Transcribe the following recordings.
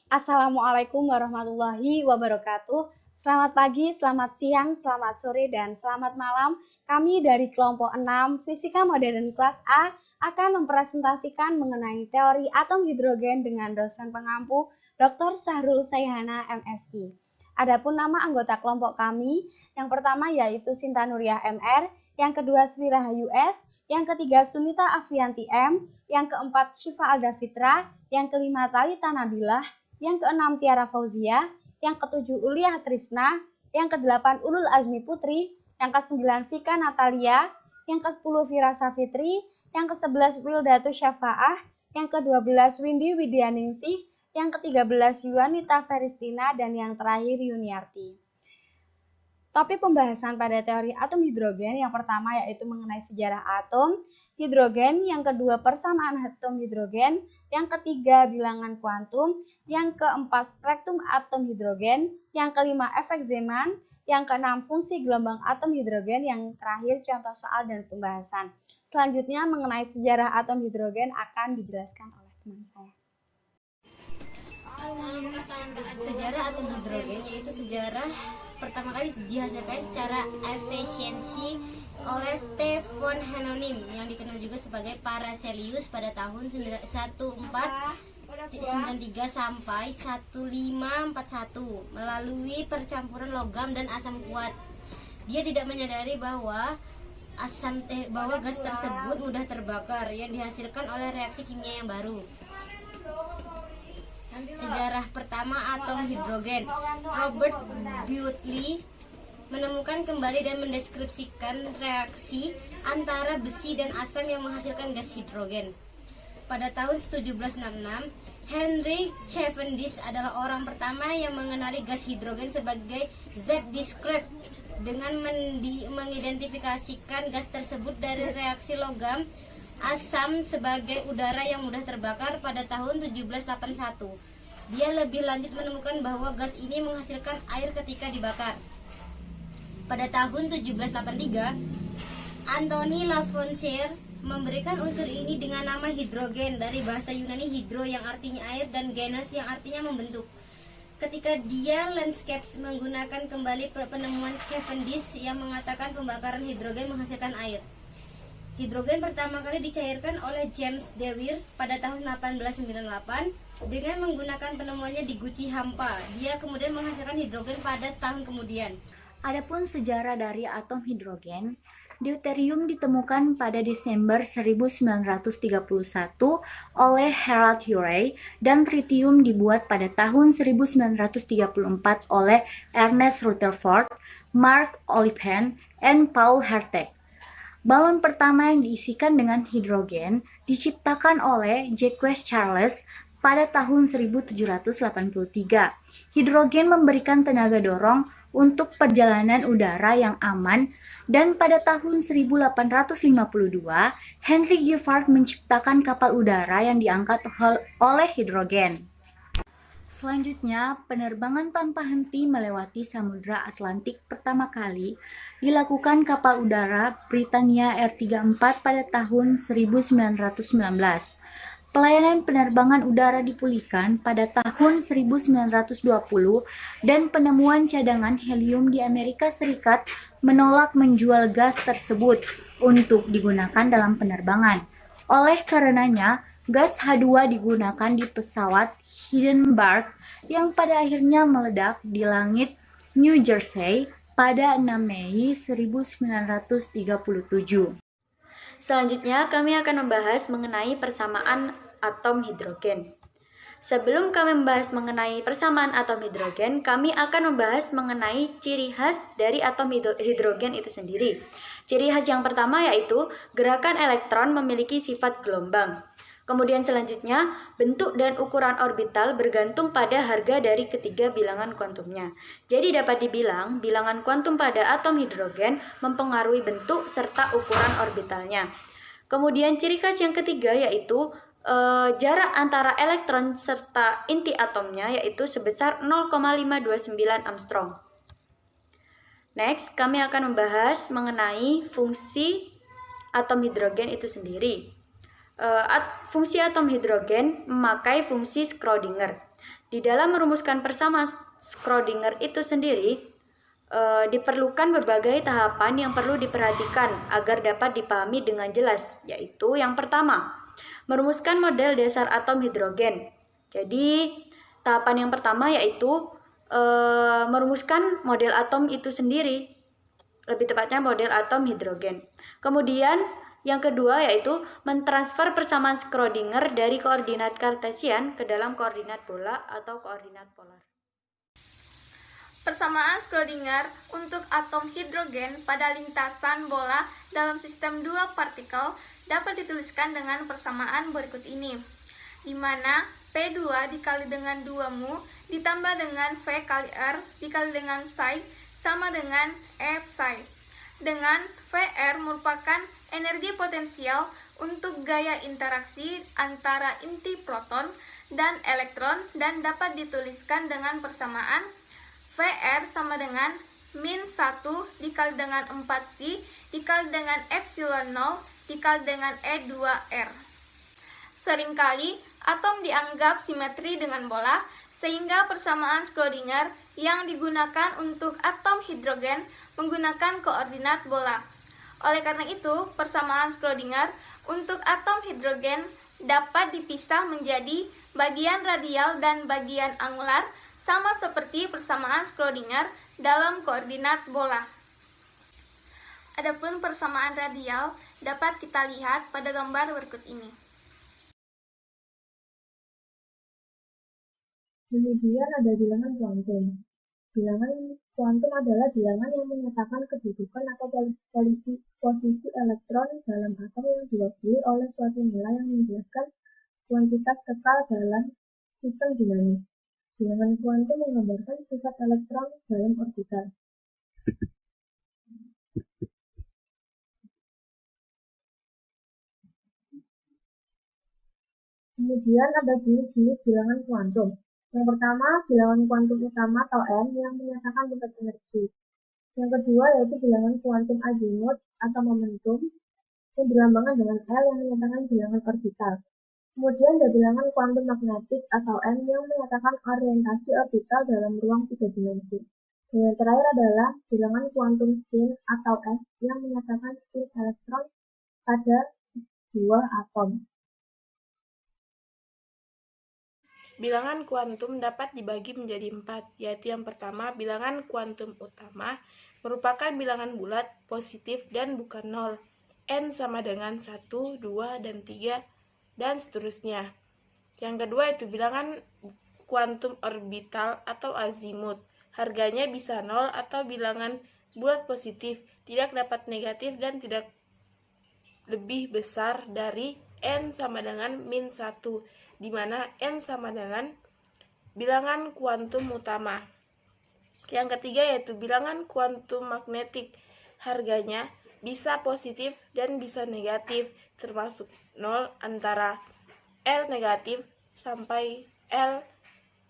Assalamualaikum warahmatullahi wabarakatuh. Selamat pagi, selamat siang, selamat sore, dan selamat malam. Kami dari kelompok 6 Fisika Modern kelas A akan mempresentasikan mengenai teori atom hidrogen dengan dosen pengampu Dr. Sahrul Sayhana MSI. Adapun nama anggota kelompok kami, yang pertama yaitu Sinta Nuriyah MR, yang kedua Sri Rahayu S, yang ketiga Sunita Afianti M, yang keempat Syifa Alda Fitra, yang kelima Talita Nabilah, yang keenam Tiara Fauzia, yang ketujuh Uliah Trisna, yang kedelapan Ulul Azmi Putri, yang kesembilan Vika Natalia, yang kesepuluh Vira Safitri, yang kesebelas Wildatu Syafa'ah, yang kedua belas Windy Widianingsih, yang ke-13 Yuanita Feristina, dan yang terakhir Yuniarti. Topik pembahasan pada teori atom hidrogen yang pertama yaitu mengenai sejarah atom hidrogen, yang kedua persamaan atom hidrogen, yang ketiga bilangan kuantum, yang keempat spektrum atom hidrogen, yang kelima efek Zeeman, yang keenam fungsi gelombang atom hidrogen, yang terakhir contoh soal dan pembahasan. Selanjutnya mengenai sejarah atom hidrogen akan dijelaskan oleh teman saya. Sejarah atom hidrogen yaitu sejarah pertama kali dihasilkan secara efisiensi oleh T. von Henonim yang dikenal juga sebagai Paracelsus pada tahun 1493 sampai 1541 melalui percampuran logam dan asam kuat. Dia tidak menyadari bahwa gas tersebut mudah terbakar yang dihasilkan oleh reaksi kimia yang baru. Sejarah pertama atom hidrogen. Robert Butley menemukan kembali dan mendeskripsikan reaksi antara besi dan asam yang menghasilkan gas hidrogen. Pada tahun 1766, Henry Cavendish adalah orang pertama yang mengenali gas hidrogen sebagai zat diskret dengan mengidentifikasikan gas tersebut dari reaksi logam asam sebagai udara yang mudah terbakar pada tahun 1781. Dia lebih lanjut menemukan bahwa gas ini menghasilkan air ketika dibakar. Pada tahun 1783, Anthony Lavoisier memberikan unsur ini dengan nama hidrogen dari bahasa Yunani hydro yang artinya air dan genes yang artinya membentuk. Ketika dia Landscapes menggunakan kembali penemuan Cavendish yang mengatakan pembakaran hidrogen menghasilkan air. Hidrogen pertama kali dicairkan oleh James Dewar pada tahun 1898 dengan menggunakan penemuannya di guci hampa. Dia kemudian menghasilkan hidrogen pada tahun kemudian. Adapun sejarah dari atom hidrogen, deuterium ditemukan pada Desember 1931 oleh Harald Urey dan tritium dibuat pada tahun 1934 oleh Ernest Rutherford, Mark Oliphant, dan Paul Hertog. Balon pertama yang diisikan dengan hidrogen diciptakan oleh Jacques Charles pada tahun 1783. Hidrogen memberikan tenaga dorong untuk perjalanan udara yang aman, dan pada tahun 1852 Henry Giffard menciptakan kapal udara yang diangkat oleh hidrogen. Selanjutnya, penerbangan tanpa henti melewati Samudra Atlantik pertama kali dilakukan kapal udara Britania R34 pada tahun 1919. Pelayanan penerbangan udara dipulihkan pada tahun 1920 dan penemuan cadangan helium di Amerika Serikat menolak menjual gas tersebut untuk digunakan dalam penerbangan. Oleh karenanya, gas H2 digunakan di pesawat Hindenburg yang pada akhirnya meledak di langit New Jersey pada 6 Mei 1937. Selanjutnya, kami akan membahas mengenai persamaan atom hidrogen. Sebelum kami membahas mengenai persamaan atom hidrogen, kami akan membahas mengenai ciri khas dari atom hidrogen itu sendiri. Ciri khas yang pertama yaitu gerakan elektron memiliki sifat gelombang. Kemudian selanjutnya, bentuk dan ukuran orbital bergantung pada harga dari ketiga bilangan kuantumnya. Jadi dapat dibilang, bilangan kuantum pada atom hidrogen mempengaruhi bentuk serta ukuran orbitalnya. Kemudian ciri khas yang ketiga yaitu jarak antara elektron serta inti atomnya yaitu sebesar 0,529 Armstrong. Next, kami akan membahas mengenai fungsi atom hidrogen itu sendiri. Fungsi atom hidrogen memakai fungsi Schrödinger, Di dalam merumuskan persamaan Schrödinger itu sendiri, diperlukan berbagai tahapan yang perlu diperhatikan agar dapat dipahami dengan jelas, yaitu yang pertama, merumuskan model dasar atom hidrogen. Jadi, tahapan yang pertama yaitu merumuskan model atom itu sendiri, lebih tepatnya model atom hidrogen. Kemudian, yang kedua yaitu mentransfer persamaan Schrödinger dari koordinat Cartesian ke dalam koordinat bola atau koordinat polar. Persamaan Schrödinger untuk atom hidrogen pada lintasan bola dalam sistem dua partikel dapat dituliskan dengan persamaan berikut ini, di mana P2 dikali dengan 2mu ditambah dengan V kali R dikali dengan psi sama dengan E psi, dengan VR merupakan energi potensial untuk gaya interaksi antara inti proton dan elektron dan dapat dituliskan dengan persamaan VR sama dengan min 1 dikali dengan 4pi dikali dengan epsilon 0 dikali dengan E2R. Seringkali atom dianggap simetri dengan bola, sehingga persamaan Schrödinger yang digunakan untuk atom hidrogen menggunakan koordinat bola. Oleh karena itu, persamaan Schrödinger untuk atom hidrogen dapat dipisah menjadi bagian radial dan bagian angular, sama seperti persamaan Schrödinger dalam koordinat bola. Adapun persamaan radial dapat kita lihat pada gambar berikut ini. Kemudian ada bilangan kuantum. Bilangan kuantum adalah bilangan yang menyatakan kedudukan atau posisi elektron dalam atom yang diwakili oleh suatu nilai yang menjelaskan kuantitas kekal dalam sistem dinamis. Bilangan kuantum menggambarkan sifat elektron dalam orbital. Kemudian ada jenis-jenis bilangan kuantum. Yang pertama, bilangan kuantum utama atau N yang menyatakan tingkat energi. Yang kedua yaitu bilangan kuantum azimut atau momentum yang berlambangkan dengan L yang menyatakan bilangan orbital. Kemudian ada bilangan kuantum magnetik atau M yang menyatakan orientasi orbital dalam ruang 3 dimensi. Dan yang terakhir adalah bilangan kuantum spin atau S yang menyatakan spin elektron pada sebuah atom. Bilangan kuantum dapat dibagi menjadi 4, yaitu yang pertama, bilangan kuantum utama merupakan bilangan bulat, positif, dan bukan nol. N sama dengan 1, 2, dan 3, dan seterusnya. Yang kedua itu bilangan kuantum orbital atau azimut. Harganya bisa 0 atau bilangan bulat positif, tidak dapat negatif dan tidak lebih besar dari N sama dengan min 1, di mana N sama dengan bilangan kuantum utama. Yang ketiga yaitu bilangan kuantum magnetik. Harganya bisa positif dan bisa negatif, termasuk 0 antara L negatif sampai L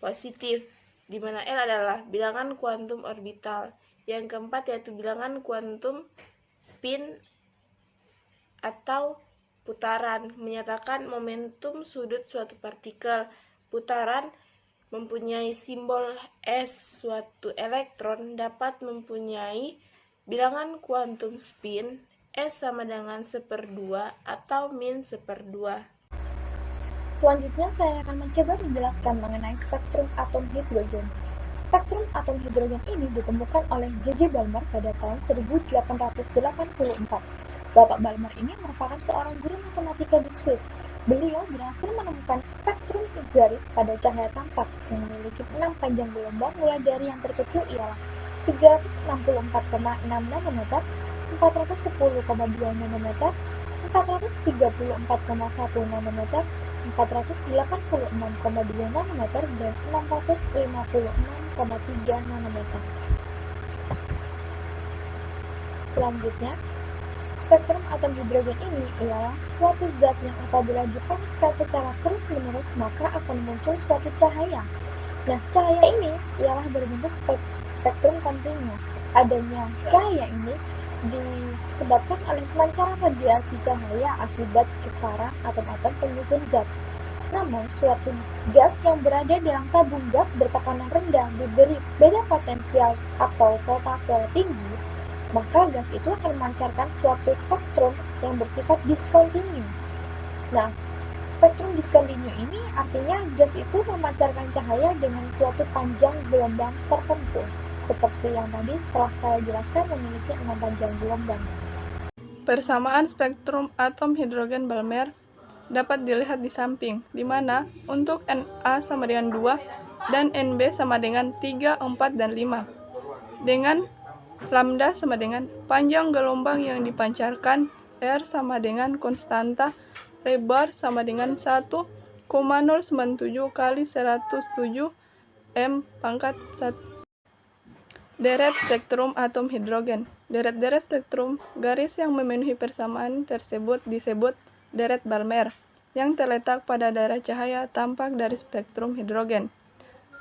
positif, di mana L adalah bilangan kuantum orbital. Yang keempat yaitu bilangan kuantum spin atau putaran, menyatakan momentum sudut suatu partikel. Putaran mempunyai simbol S. Suatu elektron dapat mempunyai bilangan kuantum spin S sama dengan 1/2 atau min 1/2. Selanjutnya saya akan mencoba menjelaskan mengenai spektrum atom hidrogen. Spektrum atom hidrogen ini ditemukan oleh J.J. Balmer pada tahun 1884. Bapak Balmer ini merupakan seorang guru matematika di Swiss. Beliau berhasil menemukan spektrum garis pada cahaya tampak yang memiliki 6 panjang gelombang mulai dari yang terkecil ialah 364,6 nanometer, 410,2 nanometer, 434,1 nanometer, 486,2 nanometer, dan 656,3 nanometer. Selanjutnya, spektrum atom hidrogen ini ialah suatu zat yang apabila dipanaskan secara terus-menerus maka akan muncul suatu cahaya. Nah, cahaya ini ialah berbentuk spektrum kontinu. Adanya cahaya ini disebabkan oleh pancaran radiasi cahaya akibat getaran atom-atom penyusun zat. Namun, suatu gas yang berada dalam tabung gas bertekanan rendah diberi beda potensial atau voltase tinggi, maka gas itu akan memancarkan suatu spektrum yang bersifat diskontinu. Nah, spektrum diskontinu ini artinya gas itu memancarkan cahaya dengan suatu panjang gelombang tertentu. Seperti yang tadi telah saya jelaskan memiliki 6 panjang gelombang. Persamaan spektrum atom hidrogen Balmer dapat dilihat di samping, di mana untuk Na sama dengan 2 dan Nb sama dengan 3, 4, dan 5. Dengan lambda sama dengan panjang gelombang yang dipancarkan, R sama dengan konstanta, lebar sama dengan 1,097 kali 107 M pangkat 1. Deret spektrum atom hidrogen. Deret-deret spektrum garis yang memenuhi persamaan tersebut disebut deret Balmer, yang terletak pada daerah cahaya tampak dari spektrum hidrogen.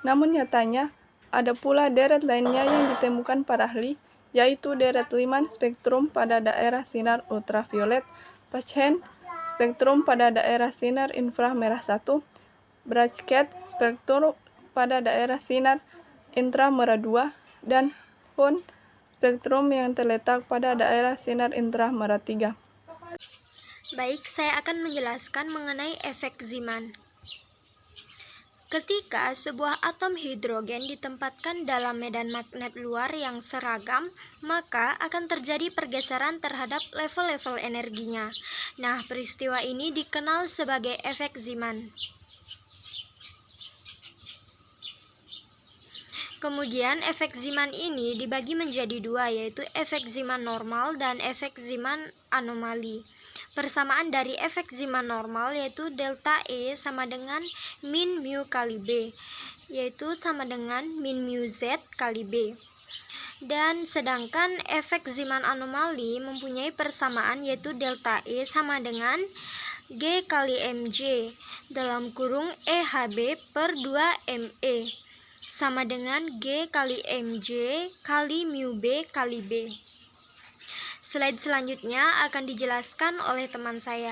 Namun nyatanya, ada pula deret lainnya yang ditemukan para ahli, yaitu deret Lyman spektrum pada daerah sinar ultraviolet, Paschen spektrum pada daerah sinar inframerah 1, Bratschett spektrum pada daerah sinar intramerah 2, dan Hund spektrum yang terletak pada daerah sinar intramerah 3. Baik, saya akan menjelaskan mengenai efek Zeeman. Ketika sebuah atom hidrogen ditempatkan dalam medan magnet luar yang seragam, maka akan terjadi pergeseran terhadap level-level energinya. Nah, peristiwa ini dikenal sebagai efek Zeeman. Kemudian, efek Zeeman ini dibagi menjadi dua, yaitu efek Zeeman normal dan efek Zeeman anomali. Persamaan dari efek Zeeman normal yaitu delta E sama dengan min mu kali B, yaitu sama dengan min mu Z kali B. Dan sedangkan efek Zeeman anomali mempunyai persamaan yaitu delta E sama dengan G kali Mj dalam kurung EHB per 2 Me sama dengan G kali Mj kali mu B kali B. Slide selanjutnya akan dijelaskan oleh teman saya.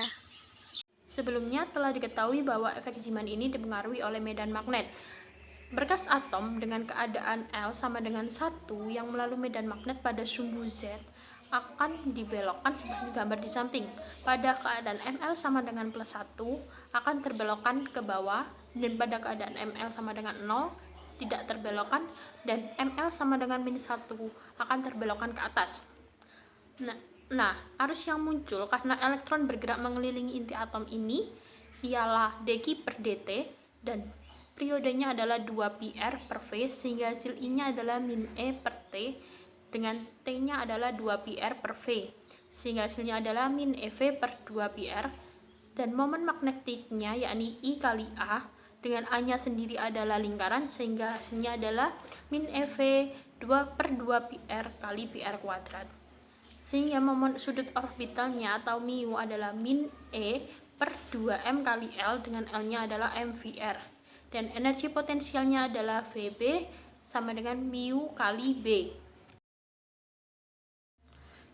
Sebelumnya telah diketahui bahwa efek Zeeman ini dipengaruhi oleh medan magnet. Berkas atom dengan keadaan L sama dengan 1 yang melalui medan magnet pada sumbu Z akan dibelokkan seperti gambar di samping. Pada keadaan Ml sama dengan plus 1 akan terbelokkan ke bawah, dan pada keadaan Ml sama dengan 0 tidak terbelokkan, dan Ml sama dengan min 1 akan terbelokkan ke atas. Nah, arus yang muncul karena elektron bergerak mengelilingi inti atom ini ialah dq per dt, dan periodenya adalah 2πr per V, sehingga hasil I-nya adalah min E per T, dengan T-nya adalah 2πr per V, sehingga hasilnya adalah min EV per 2πr, dan momen magnetiknya yakni I kali A, dengan A-nya sendiri adalah lingkaran, sehingga hasilnya adalah min EV 2 per 2πr kali πr kuadrat. Sehingga momen sudut orbitalnya atau mu adalah min E per 2m kali L, dengan L-nya adalah mvr, dan energi potensialnya adalah Vb sama dengan mu kali B.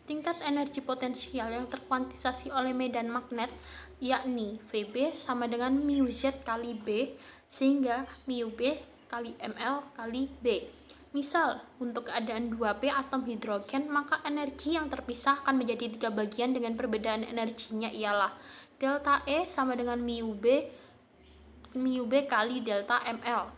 Tingkat energi potensial yang terkuantisasi oleh medan magnet yakni Vb sama dengan mu Z kali B, sehingga mu B kali ml kali B. Misal, untuk keadaan 2p atom hidrogen, maka energi yang terpisah akan menjadi 3 bagian dengan perbedaan energinya ialah delta E sama dengan mu B kali delta ml.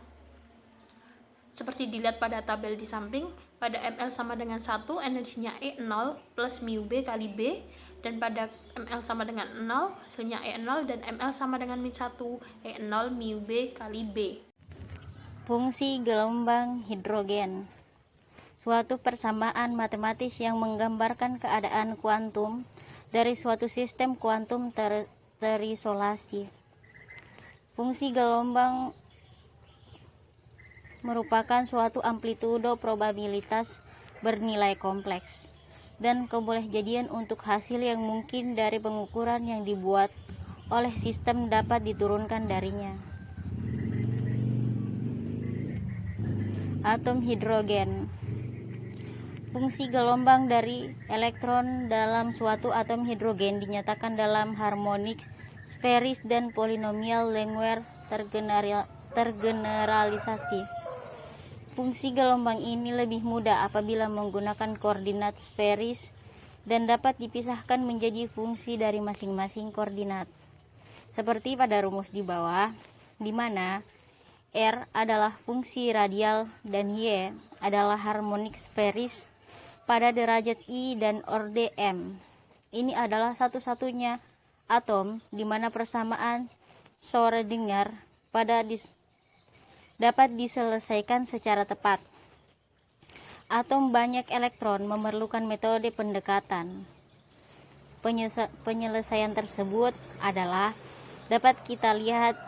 Seperti dilihat pada tabel di samping, pada ml sama dengan 1, energinya E0 plus mu B kali B, dan pada ml sama dengan 0, hasilnya E0, dan ml sama dengan min 1, E0 mu B kali B. Fungsi gelombang hidrogen. Suatu persamaan matematis yang menggambarkan keadaan kuantum dari suatu sistem kuantum terisolasi. Fungsi gelombang merupakan suatu amplitudo probabilitas bernilai kompleks dan kebolehjadian untuk hasil yang mungkin dari pengukuran yang dibuat oleh sistem dapat diturunkan darinya. Atom hidrogen. Fungsi gelombang dari elektron dalam suatu atom hidrogen dinyatakan dalam harmonic sferis, dan polinomial Langmuir tergeneralisasi. Fungsi gelombang ini lebih mudah apabila menggunakan koordinat sferis dan dapat dipisahkan menjadi fungsi dari masing-masing koordinat. Seperti pada rumus di bawah, di mana R adalah fungsi radial dan Y adalah harmonik sferis pada derajat I dan orde M. Ini adalah satu-satunya atom di mana persamaan Schrödinger dapat diselesaikan secara tepat. Atom banyak elektron memerlukan metode pendekatan. Penyelesaian tersebut adalah dapat kita lihat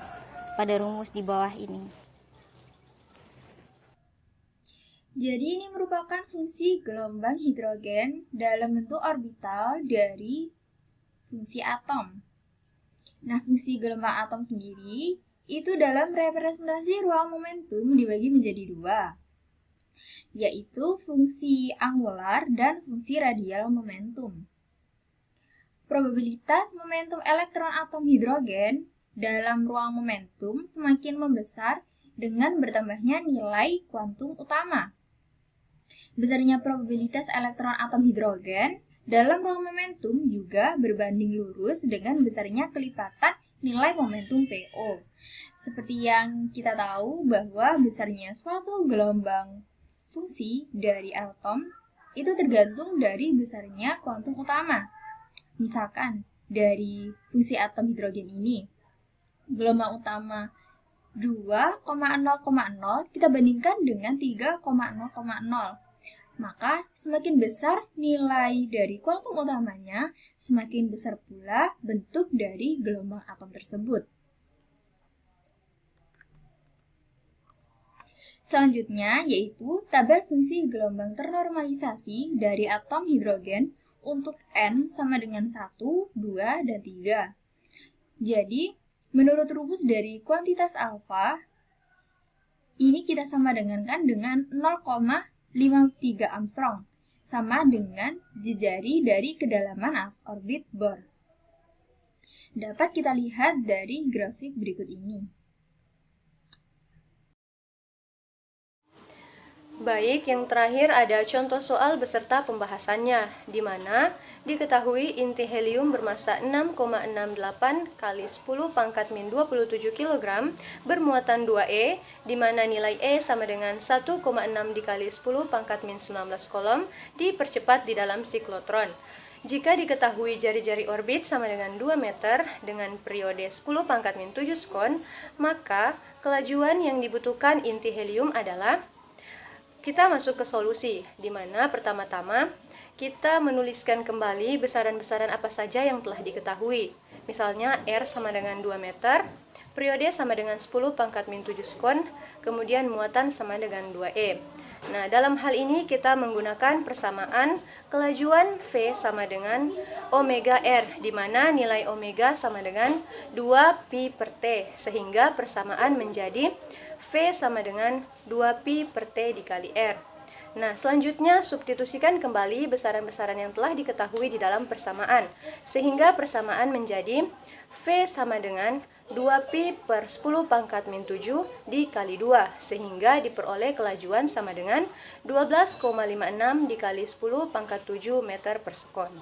pada rumus di bawah ini. Jadi ini merupakan fungsi gelombang hidrogen dalam bentuk orbital dari fungsi atom. Nah, fungsi gelombang atom sendiri itu dalam representasi ruang momentum dibagi menjadi dua, yaitu fungsi angular dan fungsi radial momentum. Probabilitas momentum elektron atom hidrogen dalam ruang momentum semakin membesar dengan bertambahnya nilai kuantum utama. Besarnya probabilitas elektron atom hidrogen dalam ruang momentum juga berbanding lurus dengan besarnya kelipatan nilai momentum PO. Seperti yang kita tahu bahwa besarnya suatu gelombang fungsi dari atom itu tergantung dari besarnya kuantum utama. Misalkan dari fungsi atom hidrogen ini, gelombang utama 2,0,0 kita bandingkan dengan 3,0,0. Maka semakin besar nilai dari kuantum utamanya, semakin besar pula bentuk dari gelombang atom tersebut. Selanjutnya yaitu tabel fungsi gelombang ternormalisasi dari atom hidrogen untuk N sama dengan 1, 2, dan 3. Jadi, menurut rumus dari kuantitas alfa, ini kita sama dengankan dengan 0,53 Armstrong, sama dengan jejari dari kedalaman orbit Bohr. Dapat kita lihat dari grafik berikut ini. Baik, yang terakhir ada contoh soal beserta pembahasannya, di mana diketahui inti helium bermassa 6,68 kali 10 pangkat min 27 kg bermuatan 2E, di mana nilai E sama dengan 1,6 dikali 10 pangkat min 19 kolom dipercepat di dalam siklotron. Jika diketahui jari-jari orbit sama dengan 2 meter dengan periode 10 pangkat min 7 sekon, maka kelajuan yang dibutuhkan inti helium adalah, kita masuk ke solusi, di mana pertama-tama kita menuliskan kembali besaran-besaran apa saja yang telah diketahui. Misalnya R sama dengan 2 meter, periode sama dengan 10 pangkat min 7 sekon, kemudian muatan sama dengan 2E. Nah, dalam hal ini kita menggunakan persamaan kelajuan V sama dengan omega R, di mana nilai omega sama dengan 2 pi per T, sehingga persamaan menjadi V sama dengan 2pi per T dikali R. Nah, selanjutnya substitusikan kembali besaran-besaran yang telah diketahui di dalam persamaan, sehingga persamaan menjadi V sama dengan 2pi per 10 pangkat min 7 dikali 2, sehingga diperoleh kelajuan sama dengan 12,56 dikali 10 pangkat 7 meter per sekon.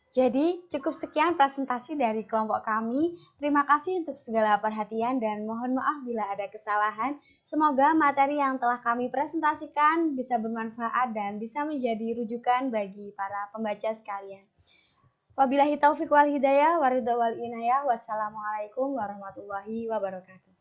Jadi, cukup sekian presentasi dari kelompok kami. Terima kasih untuk segala perhatian dan mohon maaf bila ada kesalahan. Semoga materi yang telah kami presentasikan bisa bermanfaat dan bisa menjadi rujukan bagi para pembaca sekalian. Wabillahi taufiq wal hidayah, waridha wal inayah, wassalamualaikum warahmatullahi wabarakatuh.